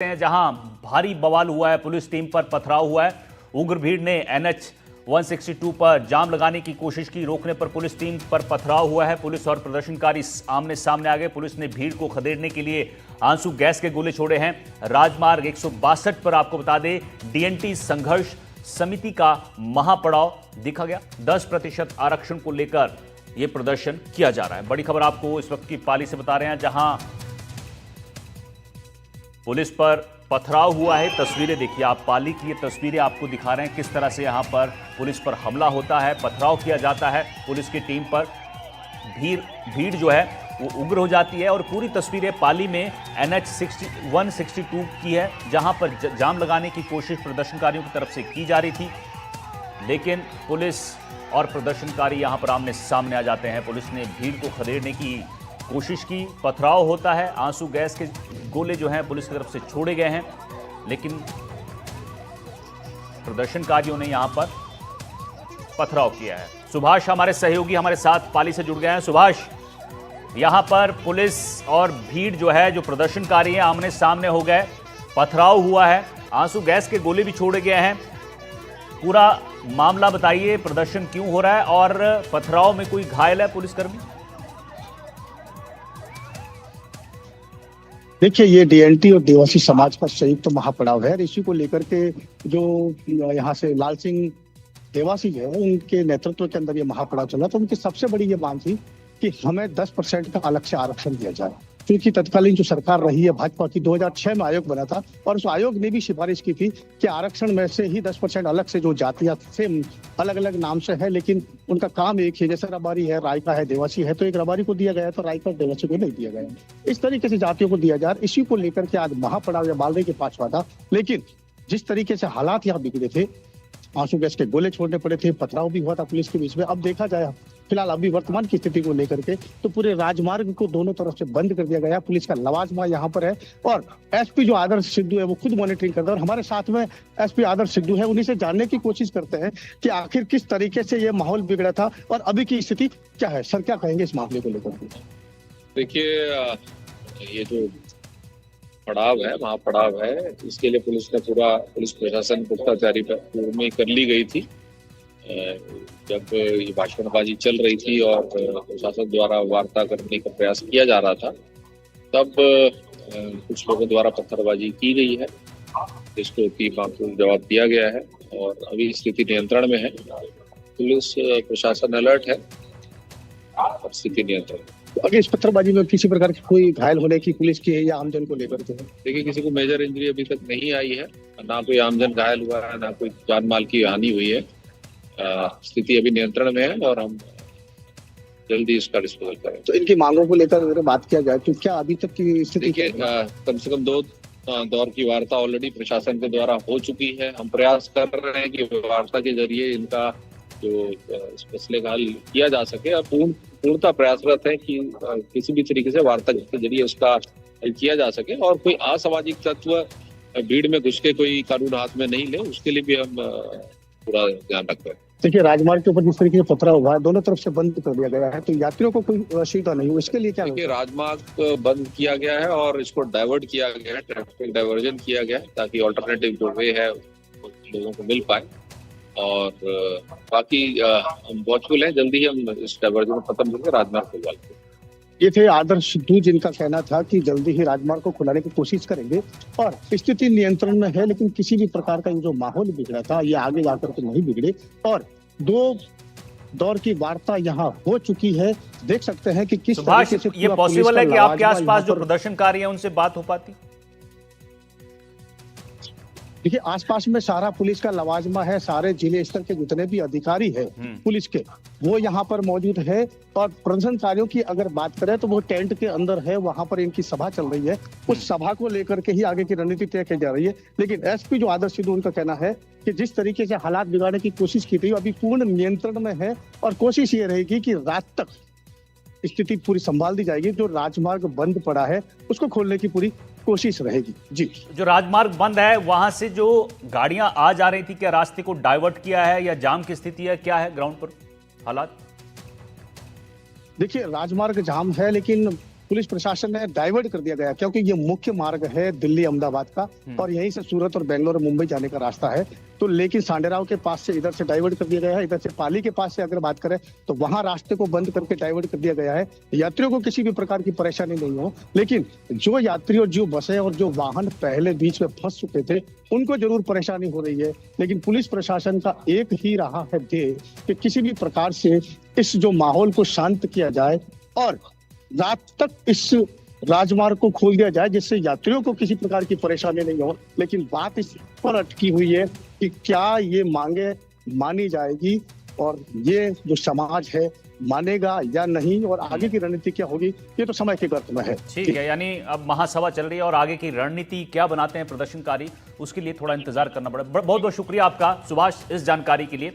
हैं जहां भारी बवाल हुआ है, पुलिस टीम पर पथराव हुआ है। उग्र भीड़ ने NH 162 पर जाम लगाने की कोशिश की, रोकने पर पुलिस टीम पर पथराव हुआ है। पुलिस और प्रदर्शनकारी आमने सामने आ गए। पुलिस ने भीड़ को खदेड़ने के लिए आंसू गैस के गोले छोड़े हैं। राजमार्ग 162 पर आपको बता दें, DNT संघर्ष समिति का महापड़ाव दिखा गया। 10% आरक्षण को लेकर यह प्रदर्शन किया जा रहा है। बड़ी खबर आपको इस वक्त की पाली से बता रहे हैं, जहां पुलिस पर पथराव हुआ है। तस्वीरें देखिए आप, पाली की ये तस्वीरें आपको दिखा रहे हैं किस तरह से यहां पर पुलिस पर हमला होता है, पथराव किया जाता है पुलिस की टीम पर। भीड़ जो है वो उग्र हो जाती है और पूरी तस्वीरें पाली में NH 162 की है, जहां पर जाम लगाने की कोशिश प्रदर्शनकारियों की तरफ से की जा रही थी, लेकिन पुलिस और प्रदर्शनकारी यहां पर आमने सामने आ जाते हैं। पुलिस ने भीड़ को खदेड़ने की कोशिश की, पथराव होता है, आंसू गैस के गोले जो हैं पुलिस की तरफ से छोड़े गए हैं, लेकिन प्रदर्शनकारियों ने यहां पर पथराव किया है। सुभाष हमारे सहयोगी हमारे साथ पाली से जुड़ गए हैं। सुभाष, यहां पर पुलिस और भीड़ जो है, जो प्रदर्शनकारी हैं, आमने सामने हो गए, पथराव हुआ है, आंसू गैस के गोले भी छोड़े गए हैं। पूरा मामला बताइए, प्रदर्शन क्यों हो रहा है और पथराव में कोई घायल है पुलिसकर्मी? देखिए, ये DNT और देवासी समाज का संयुक्त तो महापड़ाव है। इसी को लेकर के जो यहाँ से लाल सिंह देवासी है, उनके नेतृत्व के अंदर ये महापड़ाव चला। तो उनकी सबसे बड़ी ये मांग थी कि हमें 10% का अलग से आरक्षण दिया जाए, क्योंकि तत्कालीन जो सरकार रही है भाजपा की, 2006 में आयोग बना था और उस आयोग ने भी सिफारिश की थी कि आरक्षण में से ही 10% अलग से, जो जातियां सेम अलग अलग नाम से है लेकिन उनका काम एक ही, जैसे रबारी है, रायका है, देवासी है, तो एक रबारी को दिया गया तो रायका और देवासी को नहीं दिया गया। इस तरीके से जातियों को दिया जा रहा। इसी को लेकर के आज महापड़ाव या बालरे के पास हुआ था। लेकिन जिस तरीके से हालात यहाँ बिगड़े थे, आंसू गैस के गोले छोड़ने पड़े थे, पथराव भी हुआ था पुलिस के बीच में। अब देखा जाए फिलहाल अभी वर्तमान की स्थिति को लेकर के, तो पूरे राजमार्ग को दोनों तरफ से बंद कर दिया गया। पुलिस का लवाजमा यहाँ पर है और SP जो आदर्श सिद्धू है वो खुद मॉनिटरिंग करता है और हमारे साथ में SP आदर्श सिद्धू है। उन्हीं से जानने की कोशिश करते हैं कि आखिर किस तरीके से ये माहौल बिगड़ा था और अभी की स्थिति क्या है। सर, क्या कहेंगे इस मामले को लेकर? देखिए, ये जो पड़ाव है, महापड़ाव है, इसके लिए पुलिस प्रशासन पुख्ता तैयारी में कर ली गई थी। जब ये भाषणबाजी चल रही थी और प्रशासन द्वारा वार्ता करने का प्रयास किया जा रहा था, तब कुछ लोगों द्वारा पत्थरबाजी की गई है, जिसको कि माकूल जवाब दिया गया है और अभी स्थिति नियंत्रण में है। पुलिस प्रशासन अलर्ट है और स्थिति नियंत्रण में। अगर इस पत्थरबाजी में किसी प्रकार की कोई घायल होने की पुलिस की है या आमजन को लेकर के? देखिए, किसी को मेजर इंजरी अभी तक नहीं आई है, ना कोई आमजन घायल हुआ है, ना कोई जान माल की हानि हुई है। स्थिति अभी नियंत्रण में है और हम जल्दी इसका डिस्पोजल करें। तो इनकी मांगों को लेकर अगर बात किया जाए तो क्या अभी तक की स्थिति? कम से कम 2 दौर की वार्ता ऑलरेडी प्रशासन के द्वारा हो चुकी है। हम प्रयास कर रहे हैं कि वार्ता के जरिए इनका जो इस मसले का हल किया जा सके। अब पूर्णतः प्रयासरत है कि किसी भी तरीके से वार्ता के जरिए उसका हल किया जा सके और कोई असामाजिक तत्व भीड़ में घुस के कोई कानून हाथ में नहीं ले, उसके लिए भी हम पूरा ध्यान रख रहे हैं। देखिए, राजमार्ग के ऊपर जिस तरीके से पथराव हुआ है, दोनों तरफ से बंद कर दिया गया है, तो यात्रियों को कोई असुविधा नहीं हो, इसके लिए क्या? देखिए, राजमार्ग बंद किया गया है और इसको डाइवर्ट किया गया है, ट्रैफिक डाइवर्जन किया गया है, ताकि ऑल्टरनेटिव जो वे है लोगों को मिल पाए। और बाकी हम वॉचफुल हैं, जल्दी ही हम इस डाइवर्जन को खत्म करके राजमार्ग खुलवा लेंगे। ये थे आदर्श सिद्धू, जिनका कहना था कि जल्दी ही राजमार्ग को खुलाने की कोशिश करेंगे और स्थिति नियंत्रण में है, लेकिन किसी भी प्रकार का जो माहौल बिगड़ा था ये आगे जाकर के नहीं बिगड़े और 2 दौर की वार्ता यहाँ हो चुकी है। देख सकते हैं कि किस तरीके से ये पॉसिबल है कि आपके आसपास जो प्रदर्शनकारी हैं उनसे बात हो पाती? देखिए, आसपास में सारा पुलिस का लवाजमा है, सारे जिले स्तर के जितने भी अधिकारी है पुलिस के, वो यहाँ पर मौजूद है और प्रदर्शनकारियों की अगर बात करें तो वो टेंट के अंदर है, वहां पर इनकी सभा चल रही है। उस सभा को लेकर के ही आगे की रणनीति तय की जा रही है। लेकिन SP जो आदर्श सिद्धू, उनका कहना है कि जिस तरीके से हालात बिगाड़ने की कोशिश की थी अभी पूर्ण नियंत्रण में है और कोशिश ये रहेगी कि रात तक स्थिति पूरी संभाल दी जाएगी। जो राजमार्ग बंद पड़ा है उसको खोलने की पूरी कोशिश रहेगी। जी, जो राजमार्ग बंद है वहां से जो गाड़ियां आ जा रही थी, क्या रास्ते को डाइवर्ट किया है या जाम की स्थिति है, क्या है ग्राउंड पर हालात? देखिए, राजमार्ग जाम है, लेकिन पुलिस प्रशासन ने डाइवर्ट कर दिया गया, क्योंकि ये मुख्य मार्ग है दिल्ली अहमदाबाद का और यहीं से सूरत और बेंगलोर और मुंबई जाने का रास्ता है। तो लेकिन सांडेराव के पास से इधर से डाइवर्ट कर दिया गया है। इधर से पाली के पास से अगर बात करें तो वहां रास्ते को बंद करके डाइवर्ट कर दिया गया है, यात्रियों को किसी भी प्रकार की परेशानी नहीं हो। लेकिन जो यात्री और जो बसें और जो वाहन पहले बीच में फंस चुके थे उनको जरूर परेशानी हो रही है। लेकिन पुलिस प्रशासन का एक ही रहा है ध्येय कि किसी भी प्रकार से इस जो माहौल को शांत किया जाए और रात तक इस राजमार्ग को खोल दिया जाए, जिससे यात्रियों को किसी प्रकार की परेशानी नहीं हो। लेकिन बात इस पर अटकी हुई है कि क्या ये मांगे मानी जाएगी और ये जो समाज है मानेगा या नहीं, और आगे की रणनीति क्या होगी ये तो समय के गर्त में है। ठीक है, यानी अब महासभा चल रही है और आगे की रणनीति क्या बनाते हैं प्रदर्शनकारी, उसके लिए थोड़ा इंतजार करना पड़ेगा। बहुत बहुत शुक्रिया आपका सुभाष इस जानकारी के लिए।